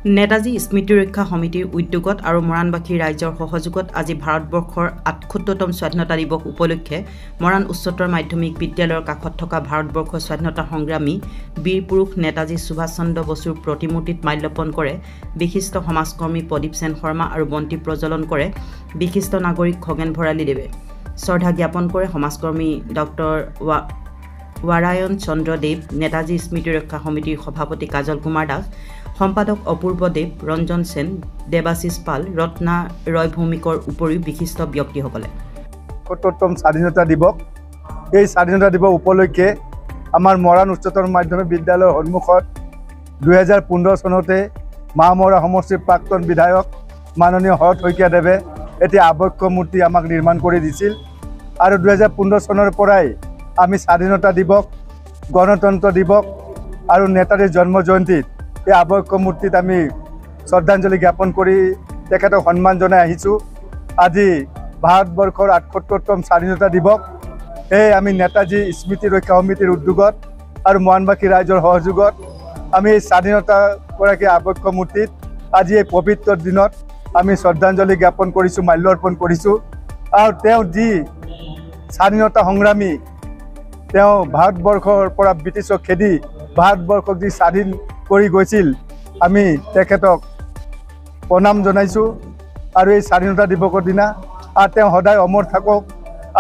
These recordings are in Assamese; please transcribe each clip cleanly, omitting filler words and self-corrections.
নেতাজী স্মৃতি ৰক্ষা সমিতিৰ উদ্যোগত আৰু মৰাণবাসী ৰাইজৰ সহযোগত আজি ভাৰতবৰ্ষৰ ৭৮তম স্বাধীনতা দিৱস উপলক্ষে মৰাণ উচ্চতৰ মাধ্যমিক বিদ্যালয়ৰ কাষত থকা ভাৰতবৰ্ষৰ স্বাধীনতা সংগ্ৰামী বীৰ পুৰুষ নেতাজী সুভাষ চন্দ্ৰ বসুৰ প্ৰতিমূৰ্তিত মাল্যৰ্পণ কৰে বিশিষ্ট সমাজকৰ্মী প্ৰদীপ সেন শৰ্মা আৰু বন্তি প্ৰজ্বলন কৰে বিশিষ্ট নাগৰিক খগেন ভৰালীদেৱে। শ্ৰদ্ধা জ্ঞাপন কৰে সমাজকৰ্মী ডক্টৰ ৱাৰায়ন চন্দ্ৰ দেৱ, নেতাজী স্মৃতি ৰক্ষা সমিতিৰ সভাপতি কাজল কুমাৰ দাস, সম্পাদক অপূৰ্ব দেৱ, ৰঞ্জন সেন, দেৱাশিষ পাল, ৰত্না ৰয় ভৌমিকৰ উপৰিও বিশিষ্ট ব্যক্তিসকলে। ৭৮তম স্বাধীনতা দিৱস, এই স্বাধীনতা দিৱস উপলক্ষে আমাৰ মৰাণ উচ্চতৰ মাধ্যমিক বিদ্যালয়ৰ সন্মুখত ২০১৫ চনতে মাহমৰা সমষ্টিৰ প্ৰাক্তন বিধায়ক মাননীয় শৰৎ শইকীয়াদেৱে এটি আৱক্ষ মূৰ্তি আমাক নিৰ্মাণ কৰি দিছিল আৰু ২০১৫ চনৰ পৰাই আমি স্বাধীনতা দিৱস, গণতন্ত্ৰ দিৱস আৰু নেতাজীৰ জন্ম জয়ন্তীত এই আৱক্ষ মূৰ্তিত আমি শ্ৰদ্ধাঞ্জলি জ্ঞাপন কৰি তেখেতক সন্মান জনাই আহিছোঁ। আজি ভাৰতবৰ্ষৰ ৭৮তম স্বাধীনতা দিৱস, এই আমি নেতাজী স্মৃতি ৰক্ষা সমিতিৰ উদ্যোগত আৰু মৰাণবাসী ৰাইজৰ সহযোগত আমি এই স্বাধীনতাগৰাকী আৱক্ষ মূৰ্তিত আজি এই পবিত্ৰ দিনত আমি শ্ৰদ্ধাঞ্জলি জ্ঞাপন কৰিছোঁ, মাল্য অৰ্পণ কৰিছোঁ। আৰু তেওঁ যি স্বাধীনতা সংগ্ৰামী, তেওঁ ভাৰতবৰ্ষৰ পৰা ব্ৰিটিছক খেদি ভাৰতবৰ্ষক যি স্বাধীন কৰি গৈছিল, আমি তেখেতক প্ৰণাম জনাইছোঁ। আৰু এই স্বাধীনতা দিৱসৰ দিনা আৰু তেওঁ সদায় অমৰ থাকক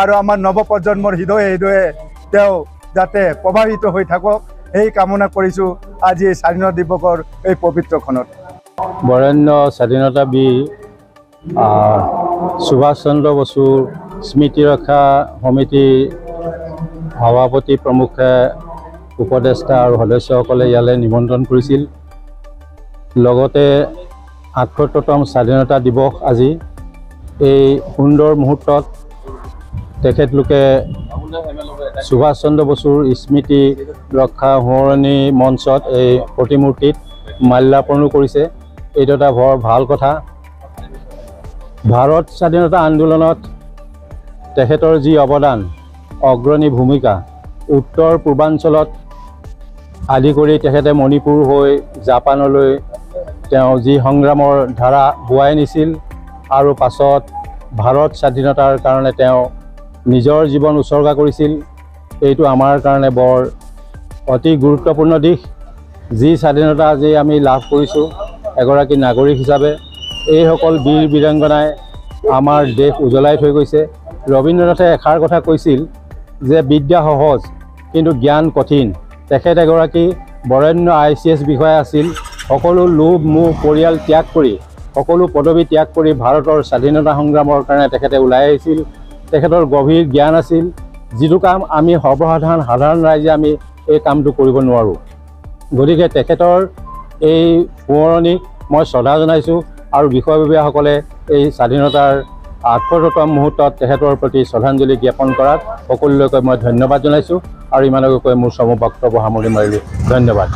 আৰু আমাৰ নৱপ্ৰজন্মৰ হৃদয়ে হৃদয়ে তেওঁ যাতে প্ৰভাৱিত হৈ থাকক, সেই কামনা কৰিছোঁ আজি এই স্বাধীনতা দিৱসৰ এই পবিত্ৰখনত। বৰেণ্য স্বাধীনতা বীৰ সুভাষ চন্দ্ৰ বসুৰ স্মৃতি ৰক্ষা সমিতি সভাপতি প্ৰমুখে উপদেষ্টা আৰু সদস্যসকলে ইয়ালৈ নিমন্ত্ৰণ কৰিছিল। লগতে ৭৮তম স্বাধীনতা দিৱস আজি এই সুন্দৰ মুহূৰ্তত তেখেতলোকে সুভাষ চন্দ্ৰ বসুৰ স্মৃতি ৰক্ষা সোঁৱৰণি মঞ্চত এই প্ৰতিমূৰ্তিত মাল্যাৰ্পণো কৰিছে। এইটো এটা বৰ ভাল কথা। ভাৰত স্বাধীনতা আন্দোলনত তেখেতৰ যি অৱদান, অগ্ৰণী ভূমিকা, উত্তৰ পূৰ্বাঞ্চলত আদি কৰি তেখেতে মণিপুৰ হৈ জাপানলৈ তেওঁ যি সংগ্ৰামৰ ধাৰা বোৱাই নিছিল আৰু পাছত ভাৰত স্বাধীনতাৰ কাৰণে তেওঁ নিজৰ জীৱন উচৰ্গা কৰিছিল, এইটো আমাৰ কাৰণে বৰ অতি গুৰুত্বপূৰ্ণ দিশ। যি স্বাধীনতা আজি আমি লাভ কৰিছোঁ এগৰাকী নাগৰিক হিচাপে, এইসকল বীৰ বীৰাংগনাই আমাৰ দেশ উজ্বলাই থৈ গৈছে। ৰবীন্দ্ৰনাথে এষাৰ কথা কৈছিল যে বিদ্যা সহজ কিন্তু জ্ঞান কঠিন। তেখেত এগৰাকী বৰেণ্য ICS বিষয়া আছিল। সকলো লোভ মোহ পৰিয়াল ত্যাগ কৰি, সকলো পদবী ত্যাগ কৰি ভাৰতৰ স্বাধীনতা সংগ্ৰামৰ কাৰণে তেখেতে ওলাই আহিছিল। তেখেতৰ গভীৰ জ্ঞান আছিল, যিটো কাম আমি সাধাৰণ ৰাইজে আমি এই কামটো কৰিব নোৱাৰোঁ। গতিকে তেখেতৰ এই সোঁৱৰণিক মই শ্ৰদ্ধা জনাইছোঁ আৰু বিষয়ববীয়াসকলে এই স্বাধীনতাৰ ৭৮তম মুহূৰ্তত তেখেতৰ প্ৰতি শ্ৰদ্ধাঞ্জলি জ্ঞাপন কৰাত সকলোলৈকে মই ধন্যবাদ জনাইছোঁ আৰু ইমানকৈ মোৰ চমু বক্তব্য সামৰি মাৰিলোঁ। ধন্যবাদ।